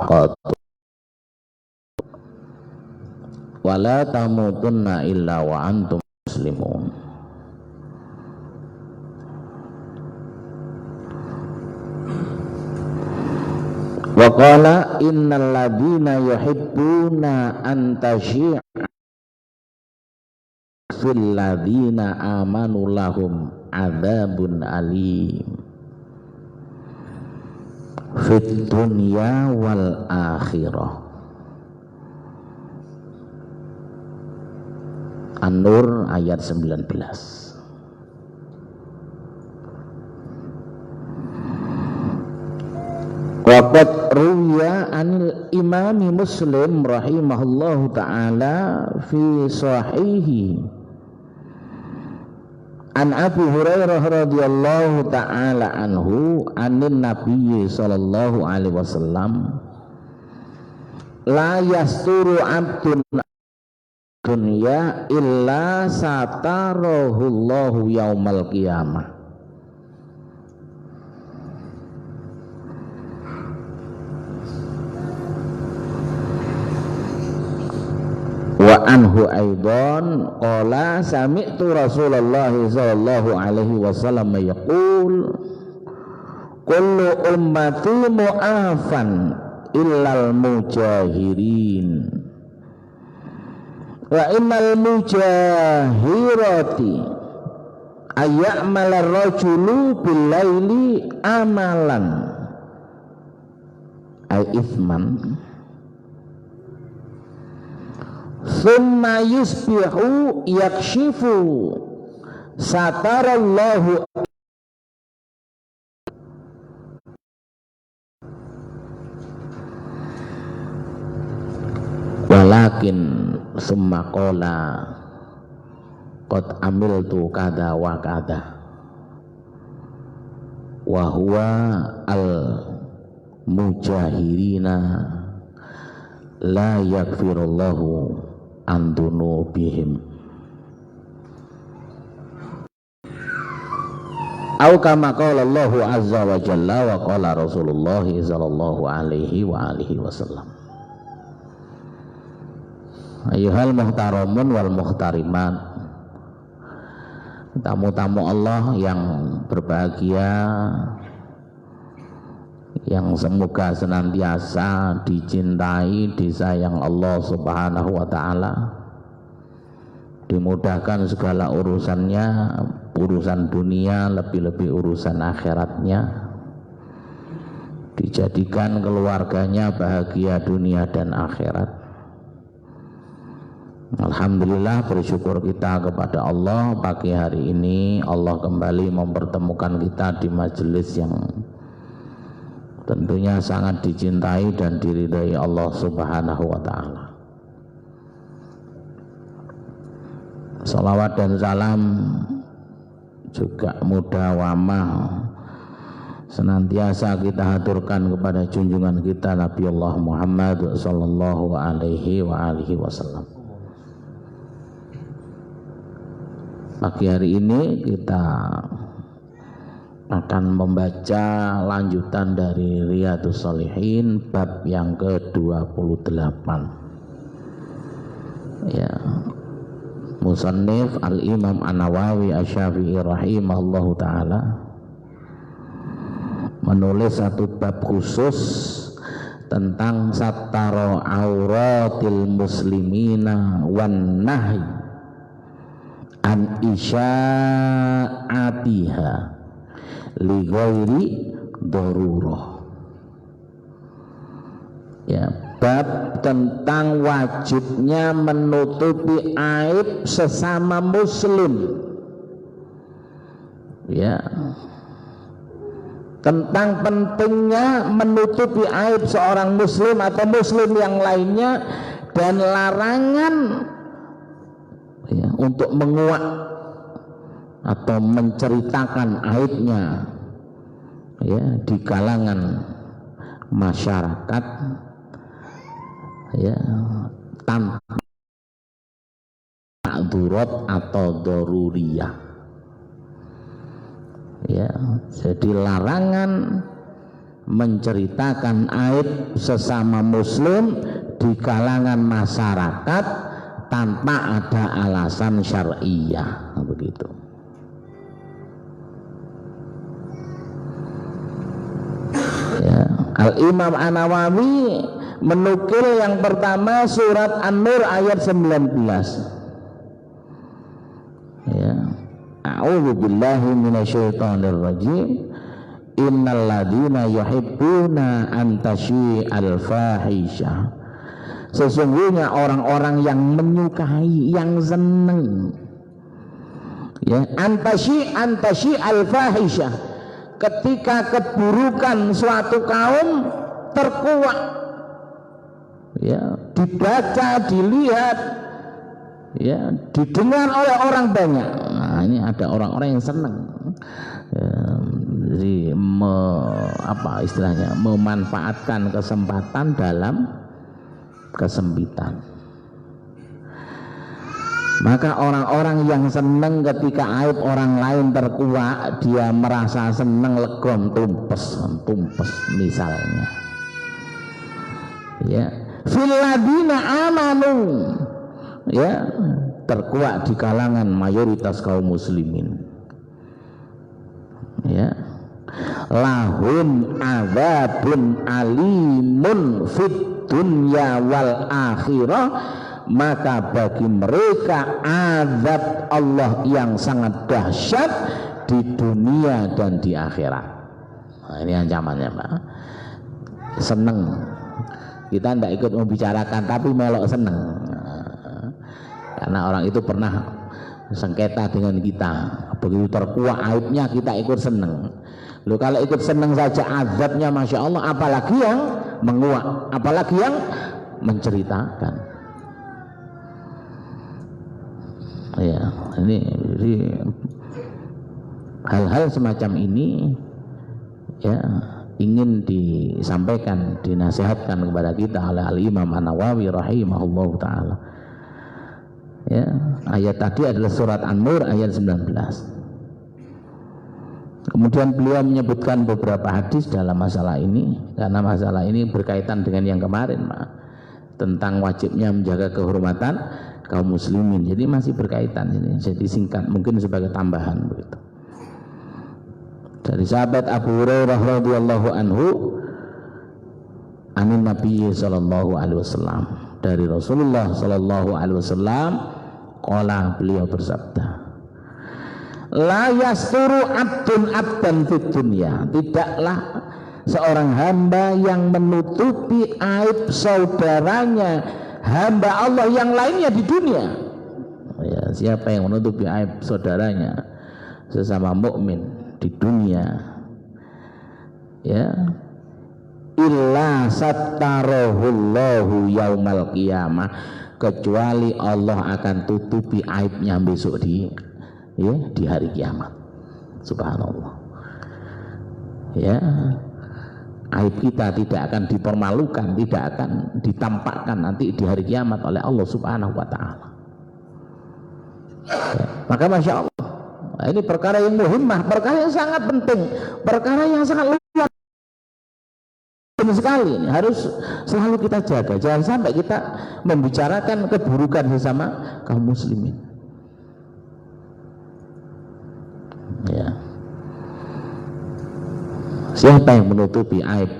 haqqatuh wa la tamutunna illa wa antum muslimun. Wa qala innal ladina yuhibbuna an tashi'a fil ladina amanu lahum adzabun alim fid dunya wal akhirah. An-Nur ayat 19. Waqad ruwiya anil imami Muslim rahimahullahu ta'ala fi sahihi an Abi Hurairah radhiyallahu ta'ala anhu anin nabiyyi sallallahu alaihi wasallam la yasturu abdun dunya illa satarahullahu yaumal qiyamah. Wa anhu aidan qala sami'tu Rasulullah sallallahu alaihi wasallam yaqul kullu ummati mu'afan illal mujahirin wa innal mujahirati ayya'mala ar-rajulu bil laili amalan ay ithman summa yusbihu yakshifu satarallahu walakin summa qala qad amiltu kada wa kada wa huwa al mujahirina la yakfirullahu an dunubihim au kama qala Allahu azza wa jalla wa qala Rasulullah sallallahu alaihi wa alihi wasallam. Ayuhal muhtaramun wal muhtarimat, tamu-tamu Allah yang berbahagia, yang semoga senantiasa dicintai, disayang Allah subhanahu wa ta'ala, dimudahkan segala urusannya, urusan dunia, lebih-lebih urusan akhiratnya, dijadikan keluarganya bahagia dunia dan akhirat. Alhamdulillah, bersyukur kita kepada Allah, pagi hari ini Allah kembali mempertemukan kita di majelis yang tentunya sangat dicintai dan diridhai Allah subhanahu wa ta'ala. Salawat dan salam juga mudawamah senantiasa kita haturkan kepada junjungan kita Nabi Allah Muhammad sallallahu alaihi wa alihi wasallam. Pagi hari ini kita akan membaca lanjutan dari Riyadhus Shalihin bab yang ke-28. Ya. Musannif Al-Imam An-Nawawi Asy-Syafi'i rahimahullahu taala menulis satu bab khusus tentang satara auratil muslimina wan nahi an isya'atiha li ghairi darurah. Ya, bab tentang wajibnya menutupi aib sesama muslim. Ya, tentang pentingnya menutupi aib seorang muslim atau muslim yang lainnya, dan larangan ya, untuk menguak atau menceritakan aibnya ya di kalangan masyarakat ya tanpa ma'dzurat atau daruriyah. Ya, jadi larangan menceritakan aib sesama muslim di kalangan masyarakat tanpa ada alasan syar'iyah, begitu. Ya. Al-Imam An-Nawawi menukil yang pertama surat An-Nur ayat 19. Ya. A'udzu billahi minasyaitonir rajim. Innal ladzina yuhibbuna an tasyi'al fahisha. Sesungguhnya orang-orang yang menyukai, yang senang, ya, antasyi'al fahisha, ketika keburukan suatu kaum terkuak, ya, dibaca, dilihat, ya, didengar oleh orang banyak. Nah, ini ada orang-orang yang senang, ya, jadi istilahnya memanfaatkan kesempatan dalam kesempitan. Maka orang-orang yang senang ketika aib orang lain terkuak, dia merasa senang, legom, tumpes misalnya. Ya, fil ladina amanu, ya, terkuak di kalangan mayoritas kaum muslimin. Ya, lahum adzabun alimun fid dunya wal akhirah, maka bagi mereka azab Allah yang sangat dahsyat di dunia dan di akhirat. Nah, ini ancamannya, Pak. Seneng kita tidak ikut membicarakan, tapi melok seneng. Karena orang itu pernah sengketa dengan kita, begitu terkuak aibnya kita ikut seneng. Loh, kalau ikut seneng saja azabnya Masya Allah, apalagi yang menguak, apalagi yang menceritakan. Ya, ini hal-hal semacam ini, ya, ingin disampaikan, dinasihatkan kepada kita oleh Al-Imam An-Nawawi rahimahullah ta'ala. Ya, ayat tadi adalah surat An-Nur ayat 19. Kemudian beliau menyebutkan beberapa hadis dalam masalah ini, karena masalah ini berkaitan dengan yang kemarin, tentang wajibnya menjaga kehormatan kaum muslimin. Jadi masih berkaitan ini. Jadi singkat mungkin sebagai tambahan begitu. Dari sahabat Abu Hurairah radhiyallahu anhu, anin Nabi sallallahu alaihi wasallam, dari Rasulullah sallallahu alaihi wasallam, qala, beliau bersabda, la yasturu abdan fid dunya, tidaklah seorang hamba yang menutupi aib saudaranya hamba Allah yang lainnya di dunia. Ya, siapa yang menutupi aib saudaranya sesama mukmin di dunia, ya, illa sattarahullahu yaumal qiyamah, kecuali Allah akan tutupi aibnya besok di hari kiamat. Subhanallah. Ya, aib kita tidak akan dipermalukan, tidak akan ditampakkan nanti di hari kiamat oleh Allah Subhanahu wa ta'ala. Ya, maka Masya Allah, ini perkara yang muhimmah, perkara yang sangat penting, perkara yang sangat luar biasa sekali. Ini harus selalu kita jaga, jangan sampai kita membicarakan keburukan sesama kaum muslimin. Ya, siapa yang menutupi aib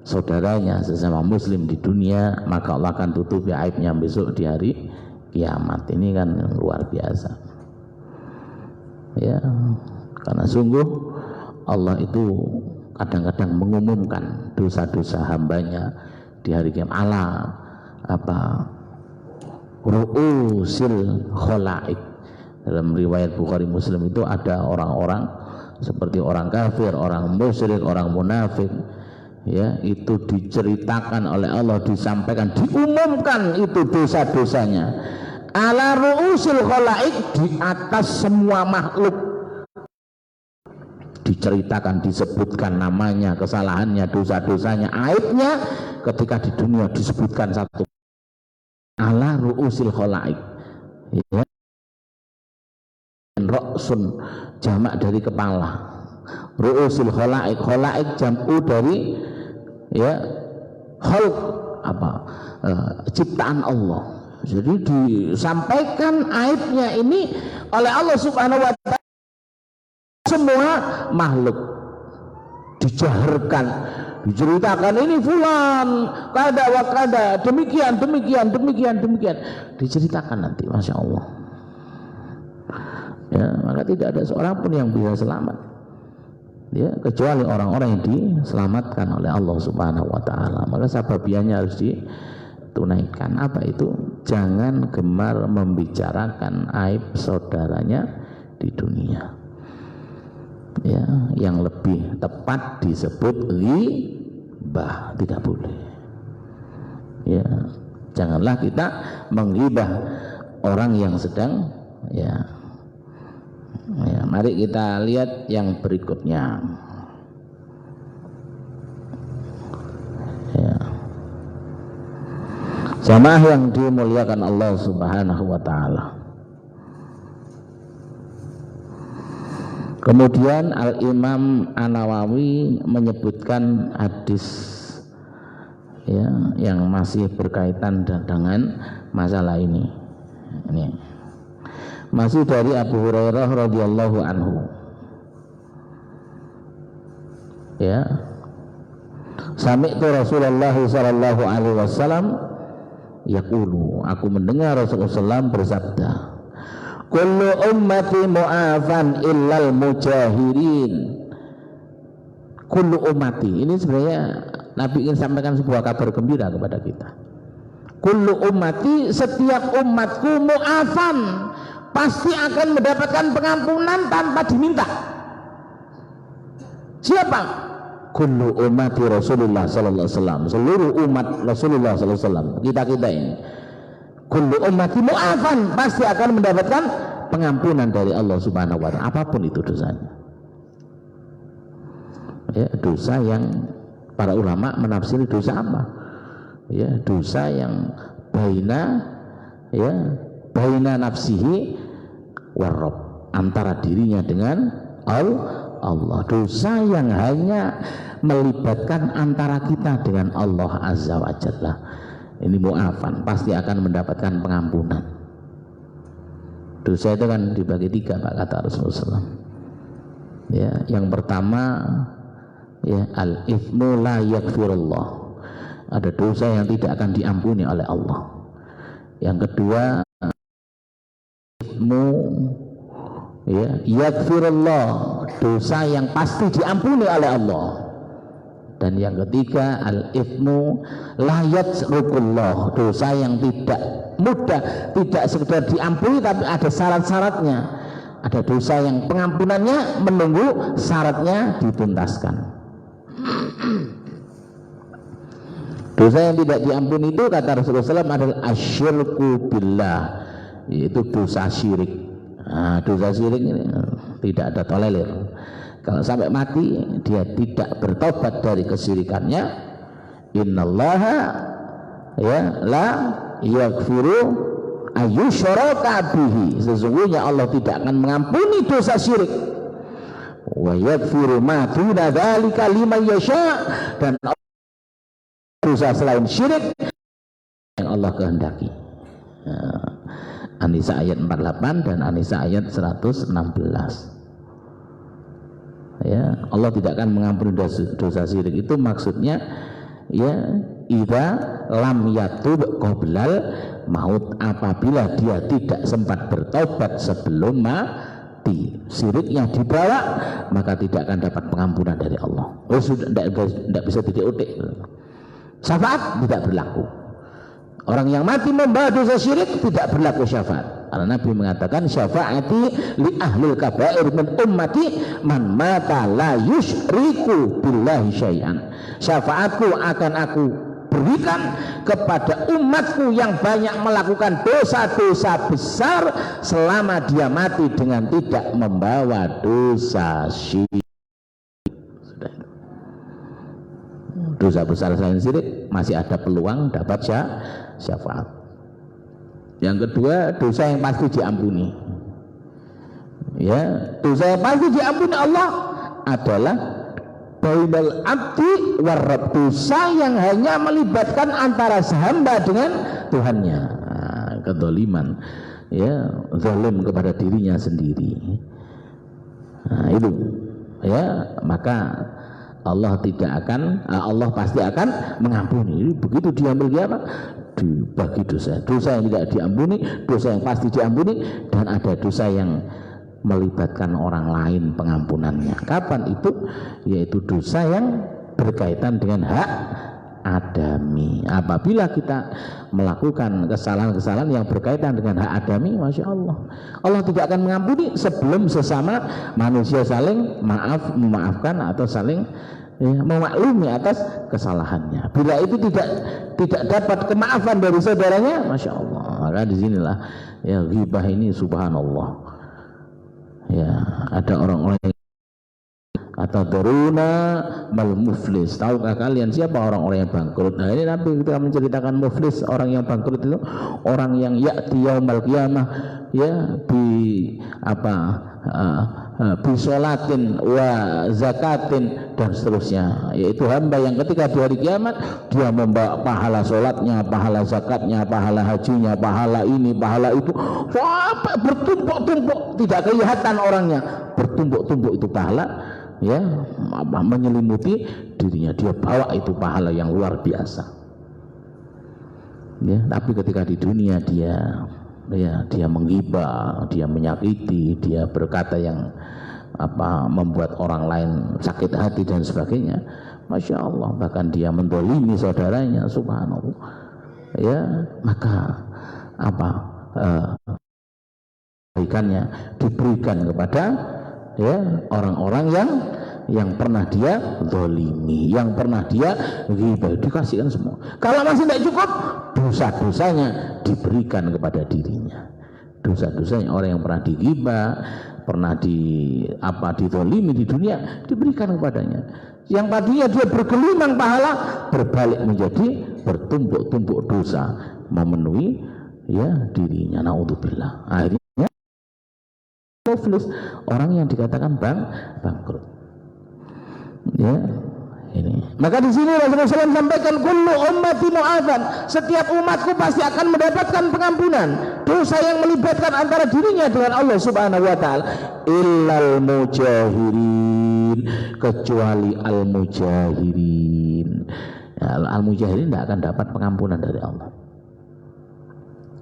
saudaranya sesama muslim di dunia, maka Allah akan tutupi aibnya besok di hari kiamat. Ini kan luar biasa. Ya, karena sungguh Allah itu kadang-kadang mengumumkan dosa-dosa hambanya di hari kiamat. Ru'usil khalaik. Dalam riwayat Bukhari Muslim itu ada orang-orang seperti orang kafir, orang musyrik, orang munafik, ya, itu diceritakan oleh Allah, disampaikan, diumumkan itu dosa-dosanya ala ru'usil khalaik, di atas semua makhluk, diceritakan, disebutkan namanya, kesalahannya, dosa-dosanya, aibnya, ketika di dunia disebutkan satu, ala ru'usil khalaik, ya. Roksun jamak dari kepala, ru'usul khalaik, khalaik jam'u dari ya khalq, apa ciptaan Allah. Jadi disampaikan aibnya ini oleh Allah Subhanahu wa taala, semua makhluk dijaharkan, diceritakan ini fulan kada wa kada, demikian diceritakan nanti, masya Allah ya. Maka tidak ada seorang pun yang bisa selamat ya, kecuali orang-orang yang diselamatkan oleh Allah Subhanahu wa taala. Maka sababiannya harus ditunaikan. Apa itu? Jangan gemar membicarakan aib saudaranya di dunia ya, yang lebih tepat disebut ghibah, tidak boleh ya. Janganlah kita menghibah orang yang sedang ya. Mari kita lihat yang berikutnya ya. Jamaah yang dimuliakan Allah Subhanahu wa taala. Kemudian Al-Imam An-Nawawi menyebutkan hadis ya, yang masih berkaitan dengan masalah ini. Ini masih dari Abu Hurairah radhiyallahu anhu ya, sami'tu Rasulullah sallallahu alaihi wasallam yaqulu, aku mendengar Rasulullah SAW bersabda, kullu ummati mu'afan illal mujahirin. Kullu ummati, ini sebenarnya Nabi ingin sampaikan sebuah kabar gembira kepada kita. Kullu ummati, setiap umatku mu'afan, pasti akan mendapatkan pengampunan tanpa diminta. Siapa? Kullu ummati Rasulullah sallallahu alaihi wasallam, seluruh umat Rasulullah sallallahu alaihi wasallam, kita ini. Kullu ummati mu'afan, pasti akan mendapatkan pengampunan dari Allah Subhanahu wa taala, apapun itu dosanya. Ya, dosa yang para ulama menafsiri dosa apa? Ya, dosa yang baina nafsihi warab, antara dirinya dengan Allah. Dosa yang hanya melibatkan antara kita dengan Allah Azza wa Jalla. Ini mu'afan, pasti akan mendapatkan pengampunan. Dosa itu kan dibagi tiga, Pak, kata Rasulullah. Ya, yang pertama ya, al-ithmu la yaghfirullah, ada dosa yang tidak akan diampuni oleh Allah. Yang kedua, ithmu ya yaghfirullah, dosa yang pasti diampuni oleh Allah. Dan yang ketiga, al-ithmu la yatsrukullah, dosa yang tidak mudah, tidak sekedar diampuni tapi ada syarat-syaratnya. Ada dosa yang pengampunannya menunggu syaratnya dituntaskan. Dosa yang tidak diampuni itu kata Rasulullah SAW adalah asyirku billah, yaitu dosa syirik. Nah, dosa syirik ini tidak ada tolerir. Kalau sampai mati dia tidak bertobat dari kesyirikannya, innallaha ya la yaghfiru ayyushraka bihi, sesungguhnya Allah tidak akan mengampuni dosa syirik. Wa yaghfiru ma duna dzalika liman yasha, dan dosa selain syirik yang Allah kehendaki. An-Nisa ayat 48 dan An-Nisa ayat 116. Ya, Allah tidak akan mengampuni dosa syirik itu maksudnya ya, idza lam yatub qoblal maut, apabila dia tidak sempat bertobat sebelum mati, syiriknya dibawa, maka tidak akan dapat pengampunan dari Allah. Oh, sudah tidak bisa diutik. Syafaat tidak berlaku. Orang yang mati membawa dosa syirik tidak berlaku syafaat. Karena Nabi mengatakan syafaati li ahlil kabair min ummati man mata la yusyriku billahi syai'an. Syafaatku akan aku berikan kepada umatku yang banyak melakukan dosa-dosa besar selama dia mati dengan tidak membawa dosa syirik. Dosa besar selain syirik masih ada peluang dapat syafaat. Yang kedua, dosa yang pasti diampuni. Ya, dosa yang pasti diampuni Allah adalah bainal abdi warab, dosa yang hanya melibatkan antara hamba dengan Tuhannya. Nah, kedzaliman, ya, zalim kepada dirinya sendiri. Nah, itu ya, maka Allah pasti akan mengampuni. Begitu dia memiliki apa? Dibagi dosa yang tidak diampuni, dosa yang pasti diampuni, dan ada dosa yang melibatkan orang lain pengampunannya. Kapan itu? Yaitu dosa yang berkaitan dengan hak adami. Apabila kita melakukan kesalahan-kesalahan yang berkaitan dengan hak adami, Masya Allah, Allah tidak akan mengampuni sebelum sesama manusia saling memaafkan atau saling memaklumi atas kesalahannya. Bila itu tidak dapat kemaafan dari saudaranya, Masya Allah, maka disinilah ya ghibah ini subhanallah. Ya, ada orang-orang atau daruna mal muflis. Tahukah kalian siapa orang-orang yang bangkrut? Nah, ini Nabi kita menceritakan muflis, orang yang bangkrut itu orang yang ya'ti yaumal qiyamah, ya, bi sholatin wa zakatin dan seterusnya, yaitu hamba yang ketika di hari kiamat dia membawa pahala sholatnya, pahala zakatnya, pahala hajinya, pahala ini, pahala itu, bertumpuk-tumpuk, tidak kelihatan orangnya, bertumpuk-tumpuk itu pahala, ya, menyelimuti dirinya, dia bawa itu pahala yang luar biasa, ya. Tapi ketika di dunia dia menghibah, dia menyakiti, dia berkata yang membuat orang lain sakit hati dan sebagainya, Masya Allah, bahkan dia mendolimi saudaranya, subhanallah, ya, maka kebaikannya diberikan kepada ya orang-orang yang pernah dia zalimi, yang pernah dia ghibah, dikasihkan semua. Kalau masih tidak cukup, dosa-dosanya diberikan kepada dirinya. Dosa-dosanya orang yang pernah dighibah, pernah dizalimi di dunia, diberikan kepadanya. Yang tadinya dia bergelimang pahala, berbalik menjadi bertumpuk-tumpuk dosa, memenuhi ya dirinya. Naudzubillah. Akhirnya muflis, orang yang dikatakan bangkrut. Ya, ini. Maka di sini Rasulullah SAW sampaikan, kullu ummati mu'adzan, setiap umatku pasti akan mendapatkan pengampunan dosa yang melibatkan antara dirinya dengan Allah Subhanahu wa taala, illal mujahirin, kecuali al mujahirin. Ya, al mujahirin tidak akan dapat pengampunan dari Allah,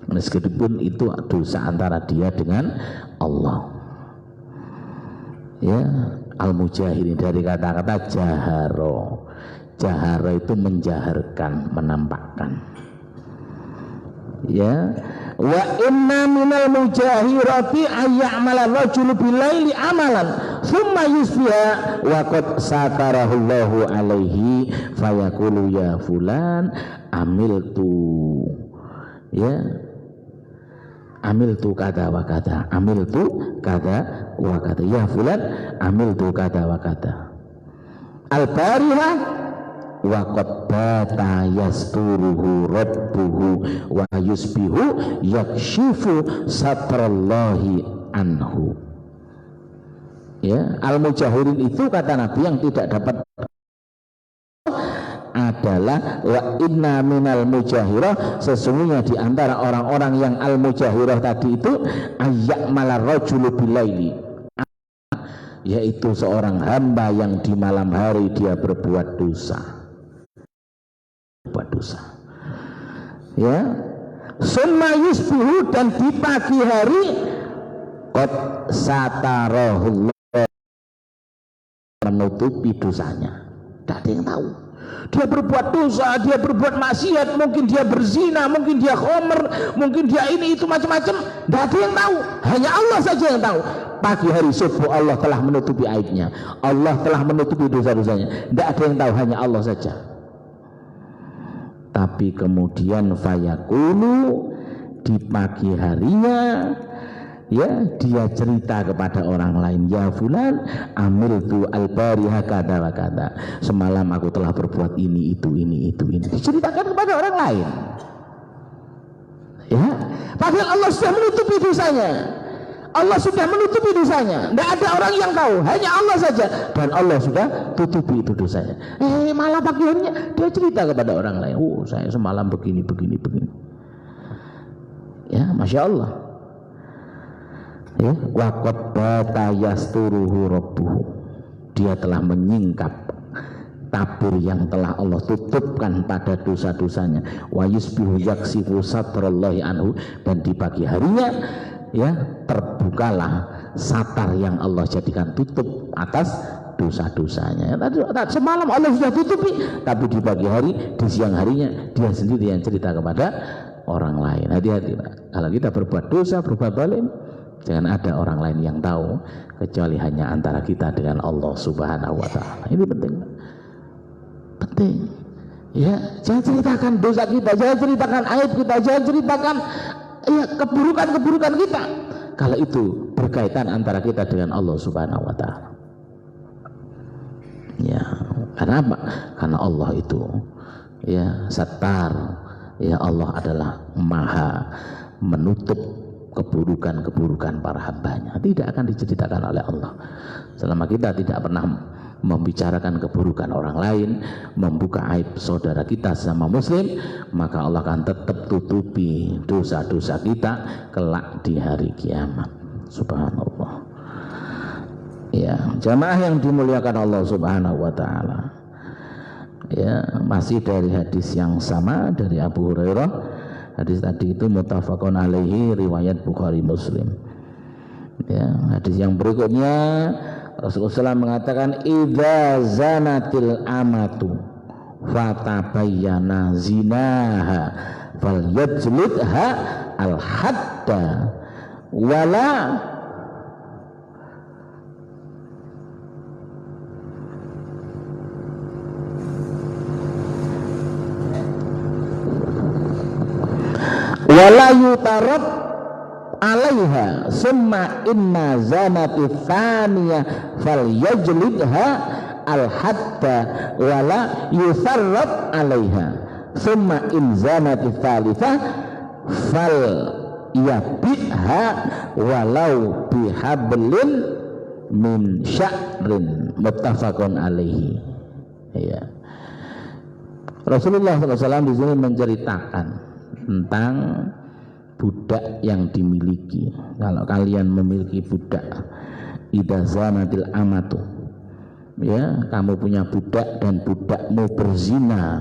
meskipun itu dosa antara dia dengan Allah. Ya, al-mujahirin dari kata-kata jaharo. Jaharo itu menjaharkan, menampakkan. Ya, wa inna minal mujahirati ayya'mala rajulu bilaili amalan thumma yusbiha wa qad satarahullahu alaihi fayaqulu ya fulan amiltu, ya, amiltu kata wa kata, amiltu kata wa kata, ya fulan amiltu kata wa kata al-bariha wa qad bata yasturuhu rabbuhu wa yusbihu yakshifu satrallahi anhu. Ya, al-mujahirin itu kata Nabi yang tidak dapat adalah wa inna minal mujahirah, sesungguhnya di antara orang-orang yang al mujahirah tadi itu ayya'mala rajulu bilaili, yaitu seorang hamba yang di malam hari dia berbuat dosa, ya, summa yusbihu, dan di pagi hari qad satarahullah, menutupi dosanya, tidak ada yang tahu. Dia berbuat dosa, dia berbuat maksiat, mungkin dia berzina, mungkin dia khomer, mungkin dia ini itu macam-macam, tidak ada yang tahu, hanya Allah saja yang tahu. Pagi hari subuh Allah telah menutupi aibnya, Allah telah menutupi dosa-dosanya, tidak ada yang tahu, hanya Allah saja. Tapi kemudian fayaqulu, di pagi harinya ya dia cerita kepada orang lain, ya fulan amiltu al-bariha kada wa kada, semalam aku telah berbuat ini itu, diceritakan kepada orang lain, ya, padahal Allah sudah menutupi dosanya, Allah sudah menutupi dosanya, tidak ada orang yang tahu, hanya Allah saja, dan Allah sudah tutupi itu dosanya. Malah pagi harinya dia cerita kepada orang lain, oh saya semalam begini. Ya, masya Allah. Ya, waqad bata yasturuhu rabbuhu. Dia telah menyingkap tabir yang telah Allah tutupkan pada dosa-dosanya. Wa yusbihu yaksifu satrallahi anhu, dan di pagi harinya ya terbukalah satar yang Allah jadikan tutup atas dosa-dosanya. Semalam Allah sudah tutupi, tapi di pagi hari, di siang harinya dia sendiri yang cerita kepada orang lain. Hati-hati kalau kita berbuat dosa, berbuat zalim, jangan ada orang lain yang tahu kecuali hanya antara kita dengan Allah Subhanahu wa taala. Ini penting. Ya, jangan ceritakan dosa kita, jangan ceritakan aib kita, jangan ceritakan ya keburukan kita. Kalau itu berkaitan antara kita dengan Allah Subhanahu wa taala. Ya, karena apa? Karena Allah itu ya sattar. Ya, Allah adalah maha menutup keburukan para hambanya. Tidak akan diceritakan oleh Allah. Selama kita tidak pernah membicarakan keburukan orang lain, membuka aib saudara kita sama muslim, maka Allah akan tetap tutupi dosa-dosa kita kelak di hari kiamat. Subhanallah. Ya, jamaah yang dimuliakan Allah Subhanahu wa taala. Ya, masih dari hadis yang sama dari Abu Hurairah. Hadis tadi itu muttafaqun alaihi, riwayat Bukhari Muslim. Ya, hadis yang berikutnya Rasulullah SAW mengatakan idza zanatil amatu fatabayyana zinaha falyajlidha al-hadda wala yutarab alaiha summa inna zanati thaniyah falyajlidha al-hadda wala yusarrab alaiha summa in zanati thalithah fal yabiha walau bihablin min sya'rin muttafaqun alaihi. Ya. Rasulullah SAW di sini menceritakan tentang budak yang dimiliki. Kalau kalian memiliki budak, idza zanatil amatu, ya, kamu punya budak dan budakmu berzina,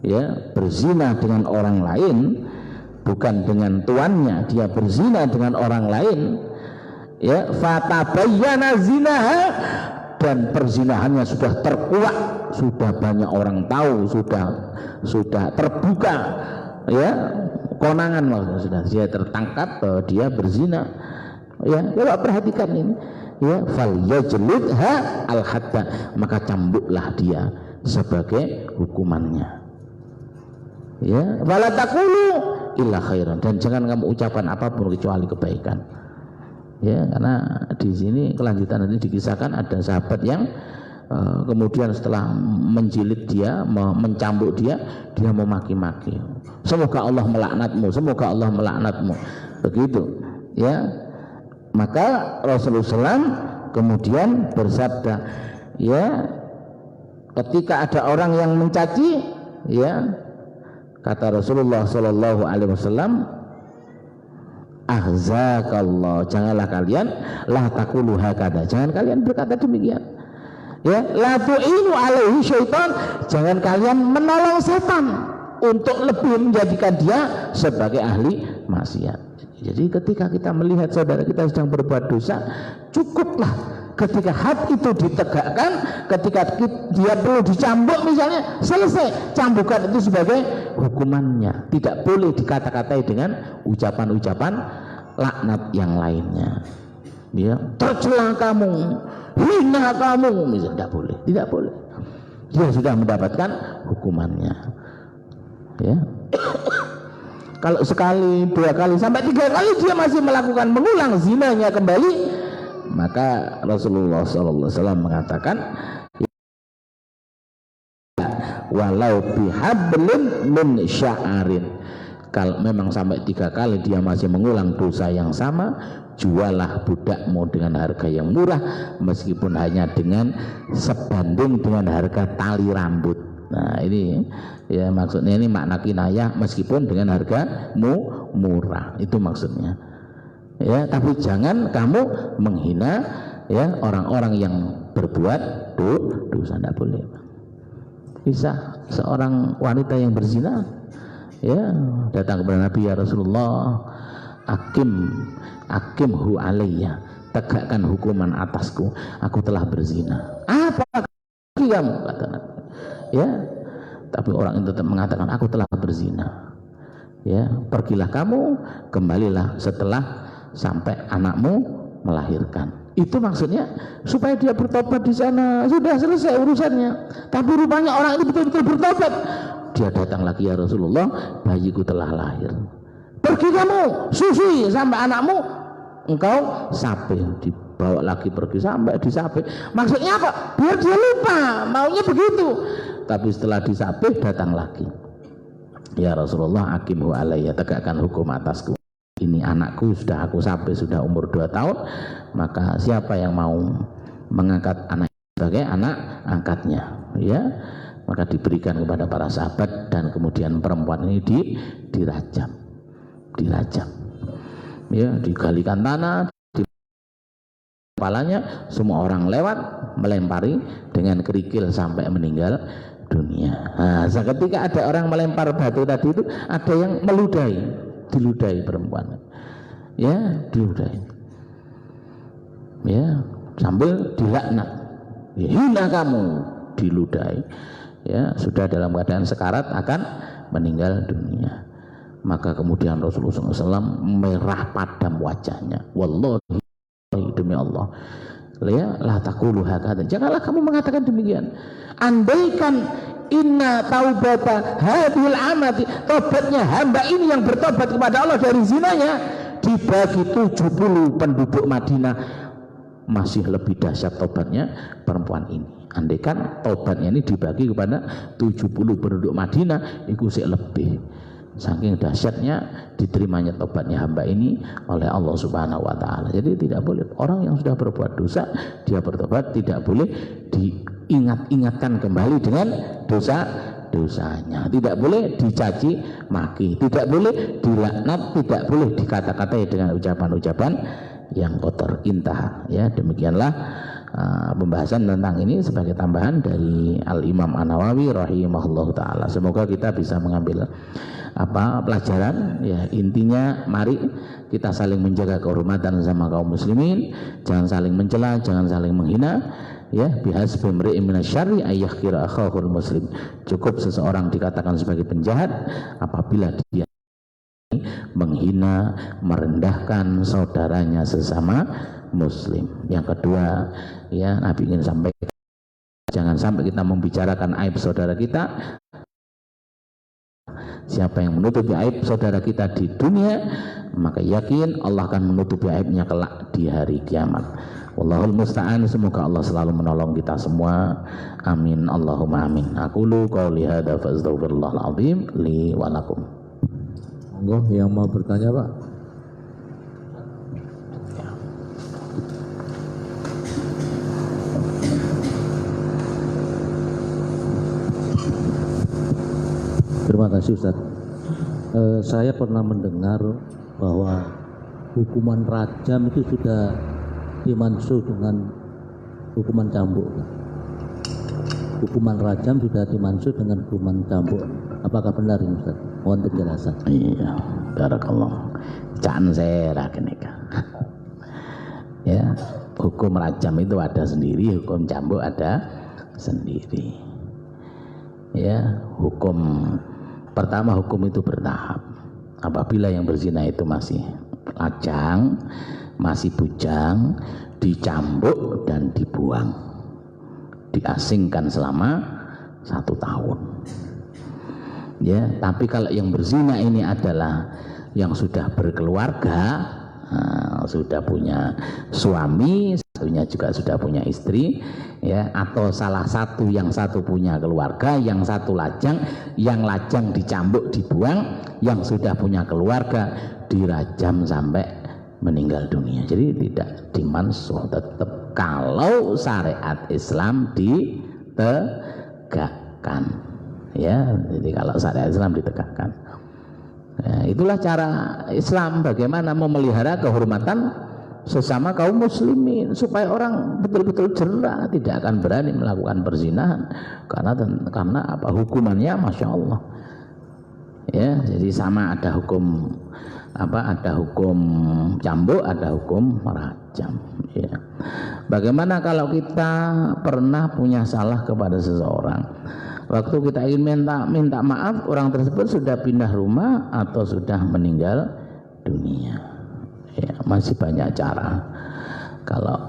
ya, berzina dengan orang lain, bukan dengan tuannya, dia berzina dengan orang lain, ya, fatabayyana zinaha, dan perzinahannya sudah terkuak, sudah banyak orang tahu, sudah terbuka, ya, konangan maksudnya, sudah dia tertangkap bahwa dia berzina. Ya, coba perhatikan ini. Ya, fal yajlidha al-hadda, maka cambuklah dia sebagai hukumannya. Ya, wala taqulu illa khairan, dan jangan kamu ucapkan apapun kecuali kebaikan. Ya, karena di sini kelanjutan ini dikisahkan ada sahabat yang kemudian setelah menjilid dia, mencambuk dia memaki-maki. Semoga Allah melaknatmu, semoga Allah melaknatmu. Begitu. Ya. Maka Rasulullah SAW kemudian bersabda, ya, ketika ada orang yang mencaci, ya, kata Rasulullah SAW, ahzakallah, janganlah kalian la taqulu hakada, jangan kalian berkata demikian. Ya, la tu'inu alaihi syaitan, jangan kalian menolong setan untuk lebih menjadikan dia sebagai ahli maksiat. Jadi ketika kita melihat saudara kita sedang berbuat dosa, cukuplah ketika had itu ditegakkan, ketika dia perlu dicambuk misalnya, selesai, cambukan itu sebagai hukumannya. Tidak boleh dikata-katai dengan ucapan-ucapan laknat yang lainnya. Ya, tercela kamu, hina kamu, misalnya, tidak boleh. Dia sudah mendapatkan hukumannya. Ya. Kalau sekali, 2 kali, sampai 3 kali dia masih melakukan, mengulang zinanya kembali, maka Rasulullah SAW mengatakan, walau bihablin min sya'arin, kalau memang sampai 3 kali dia masih mengulang dosa yang sama, jualah budakmu dengan harga yang murah meskipun hanya dengan sebanding dengan harga tali rambut. Nah ini ya maksudnya, ini makna kinayah meskipun dengan harga murah, itu maksudnya ya. Tapi jangan kamu menghina ya orang-orang yang berbuat dosa, tidak boleh. Bisa seorang wanita yang berzina ya datang kepada Nabi, ya Rasulullah, akimhu alayya, tegakkan hukuman atasku, aku telah berzina. Apa kamu, kata Nabi ya. Tapi orang itu tetap mengatakan, aku telah berzina ya. Pergilah kamu, kembalilah setelah sampai anakmu melahirkan. Itu maksudnya supaya dia bertobat di sana, sudah selesai urusannya. Tapi rupanya orang itu betul-betul bertobat. Dia datang lagi, ya Rasulullah, bayiku telah lahir. Pergi kamu, susui sampai anakmu engkau sape. Dibawa lagi pergi sampai disape. Maksudnya apa? Biar dia lupa, maunya begitu. Tapi setelah disape datang lagi, ya Rasulullah, akimhu alayya, tegakkan hukum atasku. Ini anakku sudah aku sape, sudah umur 2 tahun, maka siapa yang mau mengangkat anak sebagai anak angkatnya ya, maka diberikan kepada para sahabat. Dan kemudian perempuan ini dirajam ya, digalikan tanah di kepalanya, semua orang lewat melempari dengan kerikil sampai meninggal dunia. Nah, ketika ada orang melempar batu tadi itu, ada yang diludahi perempuan ya, diludahi ya, sambil dilaknat ya, hina kamu, diludahi ya, sudah dalam keadaan sekarat akan meninggal dunia. Maka kemudian Rasulullah SAW merah padam wajahnya, wallahi, demi Allah ya, la taqulu hakadha, janganlah kamu mengatakan demikian. Andaikan inna taubata hadhil amati, tobatnya hamba ini yang bertobat kepada Allah dari zinanya, dibagi 70 penduduk Madinah, masih lebih dahsyat tobatnya perempuan ini. Andaikan tobatnya ini dibagi kepada 70 penduduk Madinah, itu sih lebih, saking dahsyatnya diterimanya tobatnya hamba ini oleh Allah Subhanahu wa taala. Jadi tidak boleh orang yang sudah berbuat dosa dia bertobat, tidak boleh diingat-ingatkan kembali dengan dosa-dosanya, tidak boleh dicaci maki, tidak boleh dilaknat, tidak boleh dikata-katai dengan ucapan-ucapan yang kotor. Intah ya. Demikianlah pembahasan tentang ini sebagai tambahan dari Al-Imam An-Nawawi rahimahullah ta'ala. Semoga kita bisa mengambil pelajaran ya. Intinya mari kita saling menjaga kehormatan sama kaum muslimin, jangan saling mencela, jangan saling menghina ya. Bihasbi imri'in minasyarri ayyahkira akhahul muslim, cukup seseorang dikatakan sebagai penjahat apabila dia menghina, merendahkan saudaranya sesama muslim. Yang kedua ya, Nabi ingin sampaikan, jangan sampai kita membicarakan aib saudara kita. Siapa yang menutupi aib saudara kita di dunia, maka yakin Allah akan menutupi aibnya kelak di hari kiamat. Wallahul musta'an. Semoga Allah selalu menolong kita semua. Amin Allahumma amin. Aqulu qouli hadza fa astaghfirullahal azim li wa lakum. Monggo yang mau bertanya, Pak. Terima kasih Ustaz. Saya pernah mendengar bahwa hukuman rajam itu sudah dimansuh dengan hukuman cambuk. Hukuman rajam sudah dimansuh dengan hukuman cambuk. Apakah benar ini Ustaz? Mohon penjelasan. Iya, barakallah. Can saya kenika. Ya, hukum rajam itu ada sendiri, hukum cambuk ada sendiri. Ya, hukum pertama, hukum itu bertahap. Apabila yang berzina itu masih lajang, masih bujang, dicambuk dan dibuang, diasingkan selama 1 tahun. Ya, tapi kalau yang berzina ini adalah yang sudah berkeluarga, sudah punya suami, satunya juga sudah punya istri, ya, atau salah satu, yang satu punya keluarga, yang satu lajang, yang lajang dicambuk dibuang, yang sudah punya keluarga dirajam sampai meninggal dunia. Jadi tidak dimansuh, tetap kalau syariat Islam ditegakkan. Ya, jadi kalau syariat Islam ditegakkan. Nah, itulah cara Islam bagaimana memelihara kehormatan sesama kaum muslimin supaya orang betul-betul jerah, tidak akan berani melakukan perzinahan karena apa, hukumannya masya Allah. Ya, jadi sama, ada hukum ada hukum cambuk, ada hukum rajam. Ya. Bagaimana kalau kita pernah punya salah kepada seseorang, waktu kita ingin minta maaf, orang tersebut sudah pindah rumah atau sudah meninggal dunia. Ya, masih banyak cara. Kalau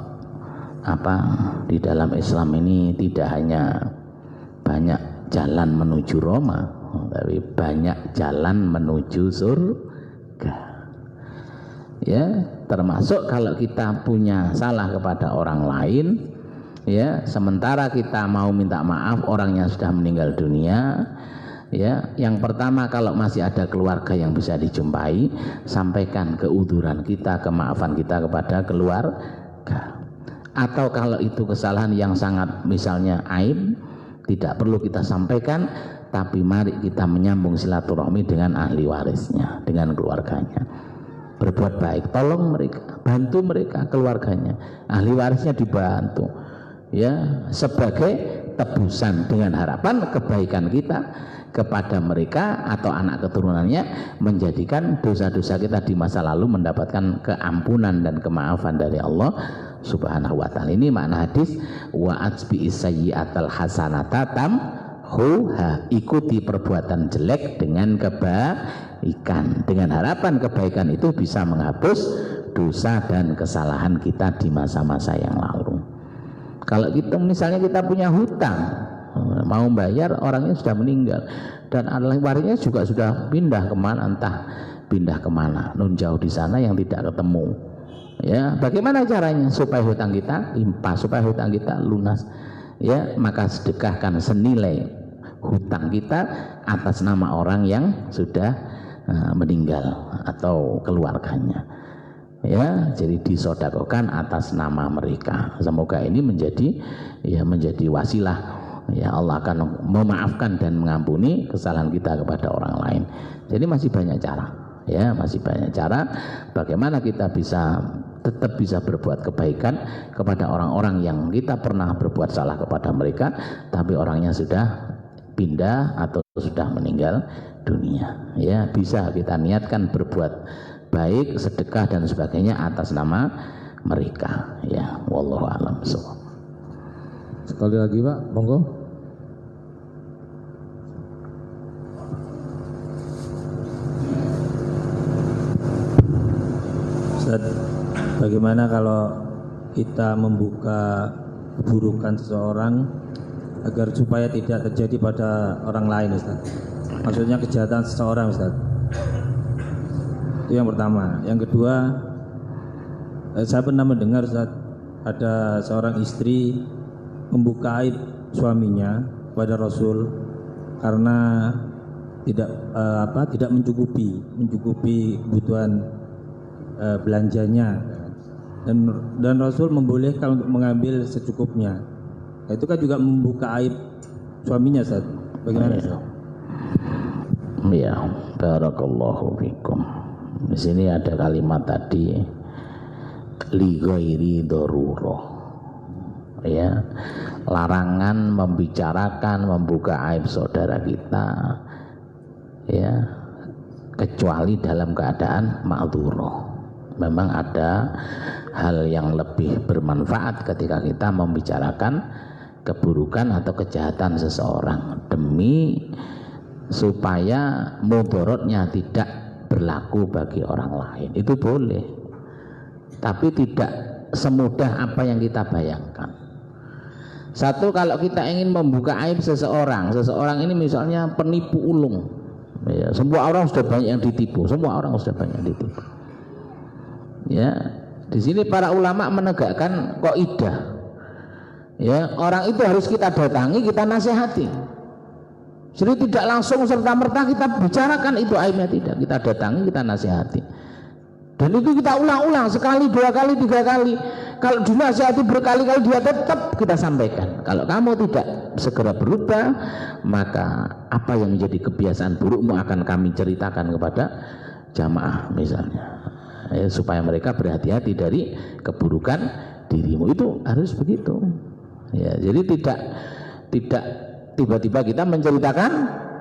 di dalam Islam ini tidak hanya banyak jalan menuju Roma, tapi banyak jalan menuju surga. Ya, termasuk kalau kita punya salah kepada orang lain, ya, sementara kita mau minta maaf, orangnya sudah meninggal dunia. Ya, yang pertama kalau masih ada keluarga yang bisa dijumpai, sampaikan keuduran kita, kemaafan kita kepada keluarga. Atau kalau itu kesalahan yang sangat misalnya aib, tidak perlu kita sampaikan, tapi mari kita menyambung silaturahmi dengan ahli warisnya, dengan keluarganya. Berbuat baik, tolong mereka, bantu mereka, keluarganya, ahli warisnya dibantu. Ya, sebagai tebusan dengan harapan kebaikan kita kepada mereka atau anak keturunannya, menjadikan dosa-dosa kita di masa lalu mendapatkan keampunan dan kemaafan dari Allah Subhanahu wa taala. Ini makna hadis wa atsbi sayyi'atal hasanata tamhuha, ikuti perbuatan jelek dengan kebaikan, dengan harapan kebaikan itu bisa menghapus dosa dan kesalahan kita di masa-masa yang lalu. Kalau kita misalnya kita punya hutang, mau bayar, orangnya sudah meninggal dan ahli warisnya juga sudah pindah kemana, entah pindah kemana, nun jauh di sana yang tidak ketemu. Ya, bagaimana caranya supaya hutang kita limpah, supaya hutang kita lunas? Ya, maka sedekahkan senilai hutang kita atas nama orang yang sudah meninggal atau keluarganya. Ya, jadi disodakokan atas nama mereka. Semoga ini menjadi wasilah. Ya, Allah akan memaafkan dan mengampuni kesalahan kita kepada orang lain. Jadi masih banyak cara. Ya, masih banyak cara bagaimana kita tetap bisa berbuat kebaikan kepada orang-orang yang kita pernah berbuat salah kepada mereka, tapi orangnya sudah pindah atau sudah meninggal dunia. Ya, bisa kita niatkan berbuat baik, sedekah dan sebagainya atas nama mereka. Ya, wallahu a'lam. Sekali lagi Pak, monggo. Ustaz, bagaimana kalau kita membuka keburukan seseorang agar supaya tidak terjadi pada orang lain, Ustaz? Maksudnya kejahatan seseorang, Ustaz. Itu yang pertama. Yang kedua, saya pernah mendengar, Ustaz, ada seorang istri membuka aib suaminya kepada Rasul karena tidak mencukupi kebutuhan belanjanya, dan Rasul membolehkan untuk mengambil secukupnya. Itu kan juga membuka aib suaminya, Ustaz. Bagaimana, Ustaz? Ya, barakallahu fikum. Di sini ada kalimat tadi li ghairi darurah. Ya, larangan membicarakan, membuka aib saudara kita, ya, kecuali dalam keadaan ma'dzurah. Memang ada hal yang lebih bermanfaat ketika kita membicarakan keburukan atau kejahatan seseorang demi supaya mudaratnya tidak berlaku bagi orang lain. Itu boleh, tapi tidak semudah apa yang kita bayangkan. Satu, kalau kita ingin membuka aib seseorang ini misalnya penipu ulung, ya, semua orang sudah banyak yang ditipu, ya. Di sini para ulama menegakkan kaidah, ya, orang itu harus kita datangi, kita nasihati. Jadi tidak langsung serta-merta kita bicarakan itu aibnya, tidak. Kita datangi, kita nasihati. Dan itu kita ulang-ulang sekali, 2 kali, 3 kali. Kalau dinasihati berkali-kali dia tetap kita sampaikan. Kalau kamu tidak segera berubah, maka apa yang menjadi kebiasaan burukmu akan kami ceritakan kepada jamaah misalnya. Ya, supaya mereka berhati-hati dari keburukan dirimu. Itu harus begitu. Ya, jadi tidak tiba-tiba kita menceritakan.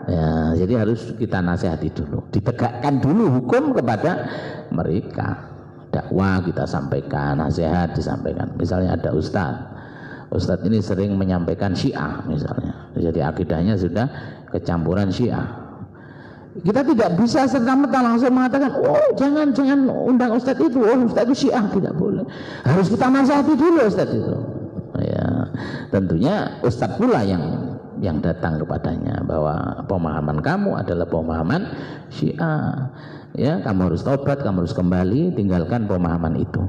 Ya, jadi harus kita nasihati dulu, ditegakkan dulu hukum kepada mereka. Dakwah kita sampaikan, nasihat disampaikan. Misalnya ada ustadz ini sering menyampaikan Syiah misalnya, jadi akidahnya sudah kecampuran Syiah. Kita tidak bisa serta-merta langsung mengatakan, oh jangan undang ustadz itu, oh ustadz itu Syiah, tidak boleh. Harus kita nasihati dulu ustadz itu. Ya, tentunya ustadz pula yang datang kepadanya bahwa pemahaman kamu adalah pemahaman Syiah. Ya, kamu harus tobat, kamu harus kembali tinggalkan pemahaman itu.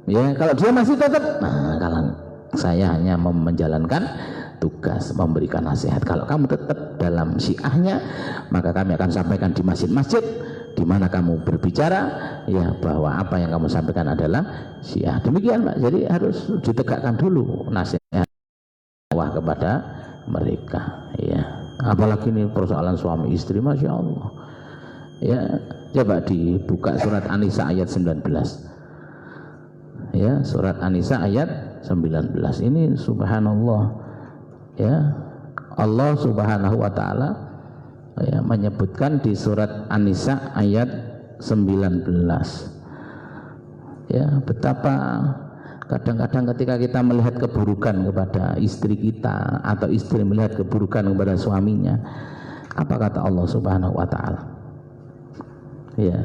Ya, kalau dia masih tetap, nah, kalau saya hanya menjalankan tugas memberikan nasihat. Kalau kamu tetap dalam Syiahnya, maka kami akan sampaikan di masjid-masjid di mana kamu berbicara ya bahwa apa yang kamu sampaikan adalah Syiah. Demikian, Pak. Jadi harus ditegakkan dulu nasihat kepada mereka, ya. Apalagi ini persoalan suami istri, masya Allah. Ya, coba dibuka surat An-Nisa ayat 19. Ya, surat An-Nisa ayat 19. Ini subhanallah. Ya, Allah Subhanahu wa taala ya menyebutkan di surat An-Nisa ayat 19. Ya, betapa kadang-kadang ketika kita melihat keburukan kepada istri kita atau istri melihat keburukan kepada suaminya, apa kata Allah Subhanahu wa taala? Ya.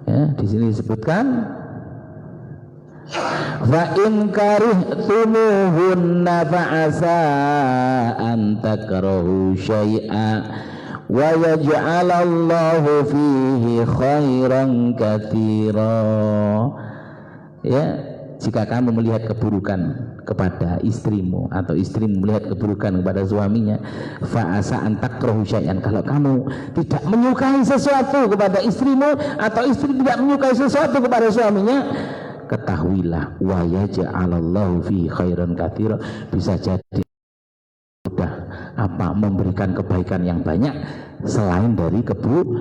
Ya, di sini disebutkan fa in karihtumuhunna fa'asa an takrahu syai'a wa yaj'alallahu fihi khairan katsira. Ya, jika kamu melihat keburukan kepada istrimu atau istrimu melihat keburukan kepada suaminya, fa'asa an takrahu syai'an, kalau kamu tidak menyukai sesuatu kepada istrimu atau istri tidak menyukai sesuatu kepada suaminya, ketahuilah wa yaj'alallahu fi khairan katsira, bisa jadi sudah memberikan kebaikan yang banyak selain dari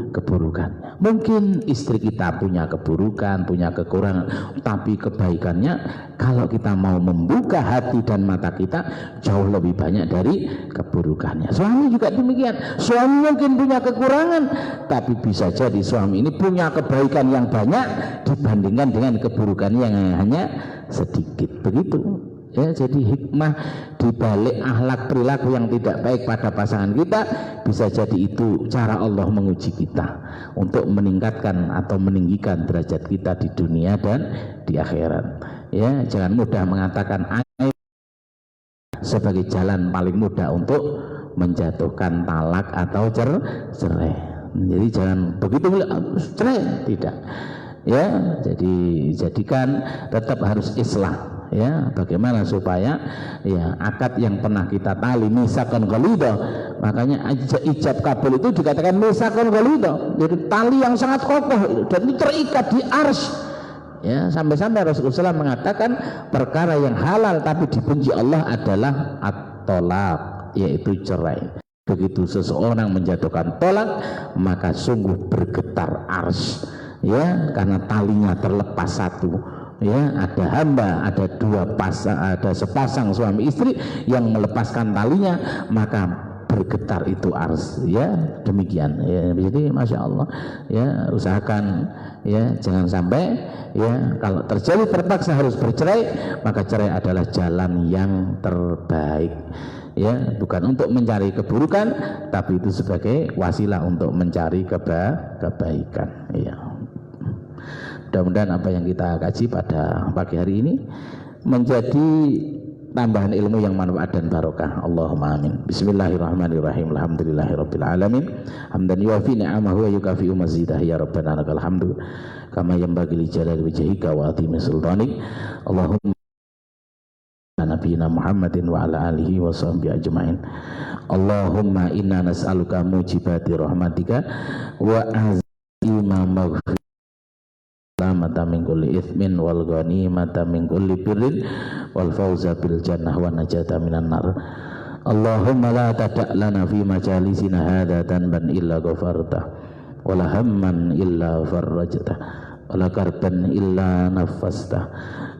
keburukannya. Mungkin istri kita punya keburukan, punya kekurangan, tapi kebaikannya kalau kita mau membuka hati dan mata kita jauh lebih banyak dari keburukannya. Suami juga demikian. Suami mungkin punya kekurangan, tapi bisa jadi suami ini punya kebaikan yang banyak dibandingkan dengan keburukannya yang hanya sedikit. Begitu. Ya, jadi hikmah di balik akhlak perilaku yang tidak baik pada pasangan kita, bisa jadi itu cara Allah menguji kita untuk meningkatkan atau meninggikan derajat kita di dunia dan di akhirat. Ya, jangan mudah mengatakan aib sebagai jalan paling mudah untuk menjatuhkan talak atau cerai. Jadi jangan begitu cerai, tidak. Ya, jadi jadikan tetap harus islah. Ya, bagaimana supaya ya akad yang pernah kita tali misakon ghalidha, makanya ijab kabul itu dikatakan misakon ghalidha, jadi tali yang sangat kokoh dan itu terikat di arsy. Ya, sampai-sampai Rasulullah SAW mengatakan perkara yang halal tapi dibenci Allah adalah at-tolak, yaitu cerai. Begitu seseorang menjatuhkan tolak, maka sungguh bergetar arsy, ya, karena talinya terlepas satu. Ya, ada hamba, ada sepasang suami istri yang melepaskan talinya, maka bergetar itu ars. Ya, demikian. Ya, jadi masya Allah. Ya, usahakan ya jangan sampai ya kalau terjadi terpaksa harus bercerai, maka cerai adalah jalan yang terbaik. Ya, bukan untuk mencari keburukan, tapi itu sebagai wasilah untuk mencari kebaikan. Ya. Mudah-mudahan apa yang kita kaji pada pagi hari ini menjadi tambahan ilmu yang manfaat dan barokah. Allahumma amin. Bismillahirrahmanirrahim. Alhamdulillahirabbil alamin. Hamdan yuwafi ni'amahu wa yukafi'u mazidah ya rabbana lakal hamdu kama yanbaghi li jalali wajhika wa azimi sultanik. Allahumma nabiyina Muhammadin wa ala alihi wa sahbihi ajmain. Allahumma inna nas'aluka mujibati rahmatika wa azima maghfirah salamata min kulli ithmin wal ghanimata min kulli birrin wal fawza bil jannah wa najata minan nar. Allahumma la tada' lana fi majalisina hadha dhanban illa ghafarta wala hamman illa farrajta wala karban illa nafasta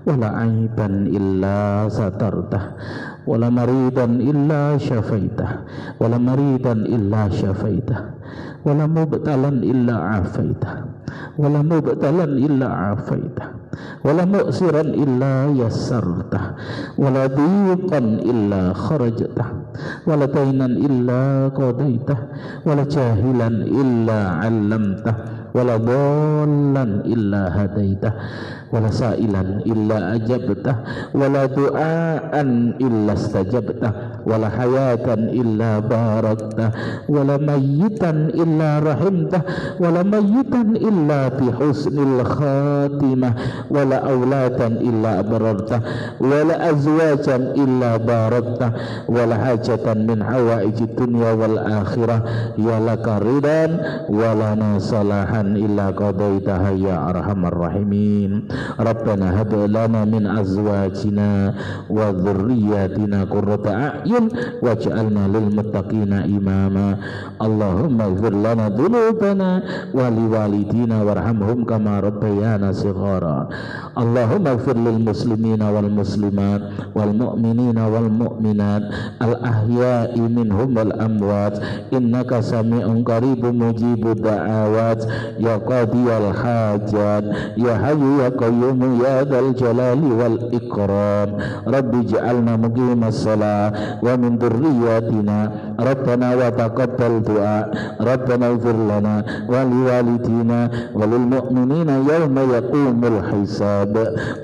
wala aiban illa satarta wala maridan illa syafaita wala maridan illa syafaita wala mubtalan illa afaita wala mubtalan illa afaita wala mu'siran illa yassarta wala dhiqan illa kharajta wala dainan illa qadaita wala jahilan illa 'allamta wala dhallan illa hadaita wala sa'ilan illa ajabta wala du'aan illa istajabta wala hayatan illa barakta wala mayyitan illa rahimta wala mayyitan illa bi husnil khatimah wala auladan illa abrarta wala azwajan illa barakta wala hajatan min hawaijid dunya wal akhirah ya laka ridan wala nasalahan illa qadaitaha ya arhamar rahimin. Rabbana hab lana min azwajina wa dhurriyyatina qurrata a'yun waj'alna lil muttaqina imama. Allahumma ighfir lana dhunubana wa liwalidina warhamhum kama rabbayana shighara. Allahumma ighfir lil muslimina wal muslimat wal mu'minina wal mu'minat al ahya'i minhum wal amwat innaka sami'un qaribun mujibud da'awat ya qadiyal hajat ya hayyu ya qayyum ya dzal jalali wal ikram. Rabbi ij'alna muqimas shalah wa min dzurriyyatina rabbana wa taqabbal du'a rabbana ighfir lana wa liwalidina wa lil mu'minina yawma yaqumul hisab.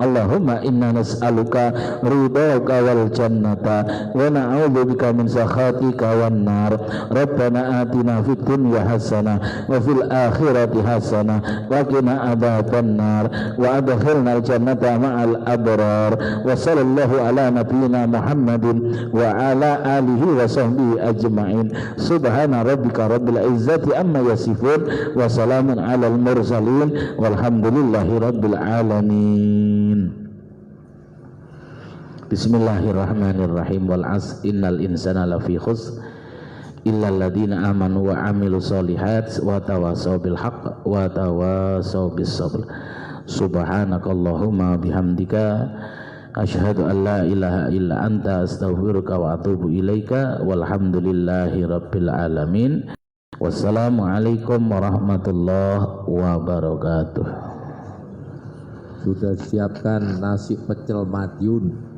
Allahumma inna nas'aluka ridhaka wal jannata wa na'udzubika min sakhatika wan nar. Rabbana atina fid dunya hasanah wa fil akhirati hasanah wa qina adzaban nar wa adkhilna al jannata ma'al abrar. Wa sallallahu ala nabiyyina Muhammadin wa ala alihi wa sahbihi ajma'in. Subhana rabbika rabbil izzati amma yasifun wa salamun alal mursalin walhamdulillahi rabbil alamin. Bismillahirrahmanirrahim. Wal 'asr innal insana lafi khusr illal ladzina amanu wa 'amilus sholihat wa tawasaw bil haqq wa tawasaw bis sabr. Subhanakallahumma bihamdika asyhadu an la ilaha illa anta astaghfiruka wa atubu ilaika walhamdulillahi rabbil alamin. Wassalamualaikum warahmatullahi wabarakatuh. Sudah siapkan nasi pecel Madiun.